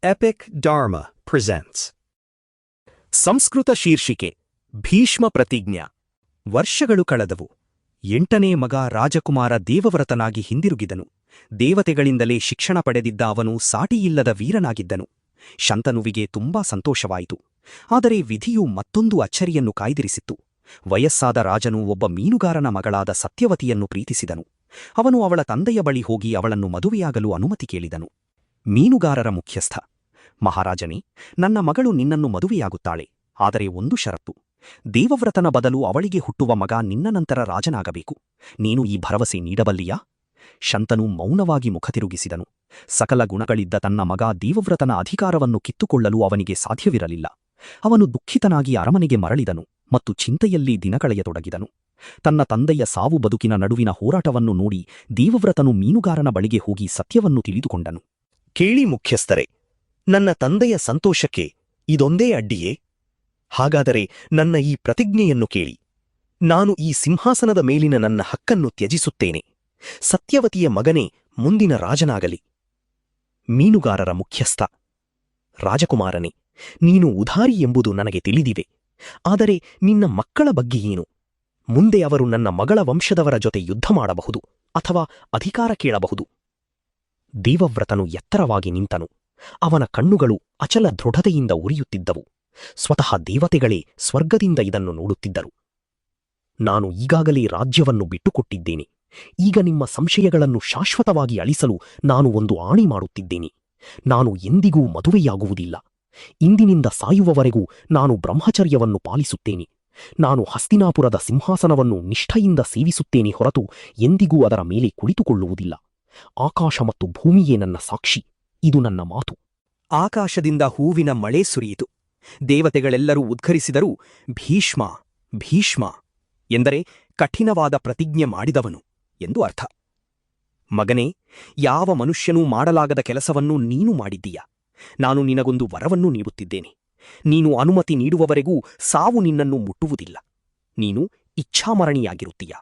Epic Dharma presents Sanskrit ಶೀರ್ಷಿಕೆ ಭೀಷ್ಮ ಪ್ರತಿಜ್ಞಾ. ವರ್ಷಗಳು ಕಳೆದವು. 8ನೇ ಮಗ ರಾಜಕುಮಾರ ದೇವವ್ರತನಾಗಿ ಹಿಂದಿರುಗಿದನು. ದೇವತೆಗಳಿಂದಲೇ ಶಿಕ್ಷಣ ಪಡೆದಿದ್ದ ಅವನು ಸಾಟಿಯಿಲ್ಲದ ವೀರನಾಗಿದ್ದನು. ಶಂತನುವಿಗೆ ತುಂಬಾ ಸಂತೋಷವಾಯಿತು. ಆದರೆ ವಿಧಿಯು ಮತ್ತೊಂದು ಅಚ್ಚರಿಯನ್ನು ಕಾಯ್ದಿರಿಸಿತ್ತು. ವಯಸ್ಸಾದ ರಾಜನು ಒಬ್ಬ ಮೀನುಗಾರನ ಮಗಳಾದ ಸತ್ಯವತಿಯನ್ನು ಪ್ರೀತಿಸಿದನು. ಅವನು ಅವಳ ತಂದೆಯ ಬಳಿ ಹೋಗಿ ಅವಳನ್ನು ಮದುವೆಯಾಗಲು ಅನುಮತಿ ಕೇಳಿದನು. ಮೀನುಗಾರರ ಮುಖ್ಯಸ್ಥ: ಮಹಾರಾಜನೇ, ನನ್ನ ಮಗಳು ನಿನ್ನನ್ನು ಮದುವೆಯಾಗುತ್ತಾಳೆ. ಆದರೆ ಒಂದು ಷರತ್ತು: ದೇವವ್ರತನ ಬದಲು ಅವಳಿಗೆ ಹುಟ್ಟುವ ಮಗ ನಿನ್ನ ನಂತರ ರಾಜನಾಗಬೇಕು. ನೀನು ಈ ಭರವಸೆ ನೀಡಬಲ್ಲಿಯಾ? ಶಂತನು ಮೌನವಾಗಿ ಮುಖ ತಿರುಗಿಸಿದನು. ಸಕಲ ಗುಣಗಳಿದ್ದ ತನ್ನ ಮಗ ದೇವವ್ರತನ ಅಧಿಕಾರವನ್ನು ಕಿತ್ತುಕೊಳ್ಳಲು ಅವನಿಗೆ ಸಾಧ್ಯವಿರಲಿಲ್ಲ. ಅವನು ದುಃಖಿತನಾಗಿ ಅರಮನೆಗೆ ಮರಳಿದನು ಮತ್ತು ಚಿಂತೆಯಲ್ಲಿ ದಿನಕಳೆಯತೊಡಗಿದನು. ತನ್ನ ತಂದೆಯ ಸಾವು ಬದುಕಿನ ನಡುವಿನ ಹೋರಾಟವನ್ನು ನೋಡಿ ದೇವವ್ರತನು ಮೀನುಗಾರನ ಬಳಿಗೆ ಹೋಗಿ ಸತ್ಯವನ್ನು ತಿಳಿದುಕೊಂಡನು. ಕೇಳಿ ಮುಖ್ಯಸ್ಥರೇ, ನನ್ನ ತಂದೆಯ ಸಂತೋಷಕ್ಕೆ ಇದೊಂದೇ ಅಡ್ಡಿಯೇ? ಹಾಗಾದರೆ ನನ್ನ ಈ ಪ್ರತಿಜ್ಞೆಯನ್ನು ಕೇಳಿ. ನಾನು ಈ ಸಿಂಹಾಸನದ ಮೇಲಿನ ನನ್ನ ಹಕ್ಕನ್ನು ತ್ಯಜಿಸುತ್ತೇನೆ. ಸತ್ಯವತಿಯ ಮಗನೇ ಮುಂದಿನ ರಾಜನಾಗಲಿ. ಮೀನುಗಾರರ ಮುಖ್ಯಸ್ಥ: ರಾಜಕುಮಾರನೇ, ನೀನು ಉದಾರಿ ಎಂಬುದು ನನಗೆ ತಿಳಿದಿವೆ. ಆದರೆ ನಿನ್ನ ಮಕ್ಕಳ ಬಗ್ಗೆ ಏನು? ಮುಂದೆ ಅವರು ನನ್ನ ಮಗಳ ವಂಶದವರ ಜೊತೆ ಯುದ್ಧ ಮಾಡಬಹುದು ಅಥವಾ ಅಧಿಕಾರ ಕೇಳಬಹುದು. ದೇವವ್ರತನು ಎತ್ತರವಾಗಿ ನಿಂತನು. ಅವನ ಕಣ್ಣುಗಳು ಅಚಲ ದೃಢತೆಯಿಂದ ಉರಿಯುತ್ತಿದ್ದವು. ಸ್ವತಃ ದೇವತೆಗಳೇ ಸ್ವರ್ಗದಿಂದ ಇದನ್ನು ನೋಡುತ್ತಿದ್ದರು. ನಾನು ಈಗಾಗಲೇ ರಾಜ್ಯವನ್ನು ಬಿಟ್ಟುಕೊಟ್ಟಿದ್ದೇನೆ. ಈಗ ನಿಮ್ಮ ಸಂಶಯಗಳನ್ನು ಶಾಶ್ವತವಾಗಿ ಅಳಿಸಲು ನಾನು ಒಂದು ಆಣೆ ಮಾಡುತ್ತಿದ್ದೇನೆ. ನಾನು ಎಂದಿಗೂ ಮದುವೆಯಾಗುವುದಿಲ್ಲ. ಇಂದಿನಿಂದ ಸಾಯುವವರೆಗೂ ನಾನು ಬ್ರಹ್ಮಚರ್ಯವನ್ನು ಪಾಲಿಸುತ್ತೇನೆ. ನಾನು ಹಸ್ತಿನಾಪುರದ ಸಿಂಹಾಸನವನ್ನು ನಿಷ್ಠೆಯಿಂದ ಸೇವಿಸುತ್ತೇನೆ ಹೊರತು ಎಂದಿಗೂ ಅದರ ಮೇಲೆ ಕುಳಿತುಕೊಳ್ಳುವುದಿಲ್ಲ. ಆಕಾಶ ಮತ್ತು ಭೂಮಿಯೇ ನನ್ನ ಸಾಕ್ಷಿ. ಇದು ನನ್ನ ಮಾತು. ಆಕಾಶದಿಂದ ಹೂವಿನ ಮಳೆ ಸುರಿಯಿತು. ದೇವತೆಗಳೆಲ್ಲರೂ ಉದ್ಘರಿಸಿದರೂ ಭೀಷ್ಮ ಭೀಷ್ಮ ಎಂದರೆ ಕಠಿಣವಾದ ಪ್ರತಿಜ್ಞೆ ಮಾಡಿದವನು ಎಂದು ಅರ್ಥ. ಮಗನೇ, ಯಾವ ಮನುಷ್ಯನೂ ಮಾಡಲಾಗದ ಕೆಲಸವನ್ನು ನೀನು ಮಾಡಿದ್ದೀಯ. ನಾನು ನಿನಗೊಂದು ವರವನ್ನು ನೀಡುತ್ತಿದ್ದೇನೆ. ನೀನು ಅನುಮತಿ ನೀಡುವವರೆಗೂ ಸಾವು ನಿನ್ನನ್ನು ಮುಟ್ಟುವುದಿಲ್ಲ. ನೀನು ಇಚ್ಛಾಮರಣಿಯಾಗಿರುತ್ತೀಯ.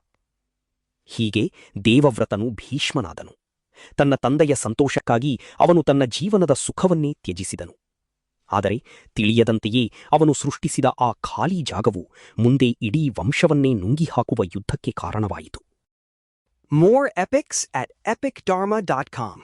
ಹೀಗೆ ದೇವವ್ರತನು ಭೀಷ್ಮನಾದನು. ತನ್ನ ತಂದೆಯ ಸಂತೋಷಕ್ಕಾಗಿ ಅವನು ತನ್ನ ಜೀವನದ ಸುಖವನ್ನೇ ತ್ಯಜಿಸಿದನು. ಆದರೆ ತಿಳಿಯದಂತೆಯೇ ಅವನು ಸೃಷ್ಟಿಸಿದ ಆ ಖಾಲಿ ಜಾಗವು ಮುಂದೆ ಇಡೀ ವಂಶವನ್ನೇ ನುಂಗಿಹಾಕುವ ಯುದ್ಧಕ್ಕೆ ಕಾರಣವಾಯಿತು. More epics at epicdharma.com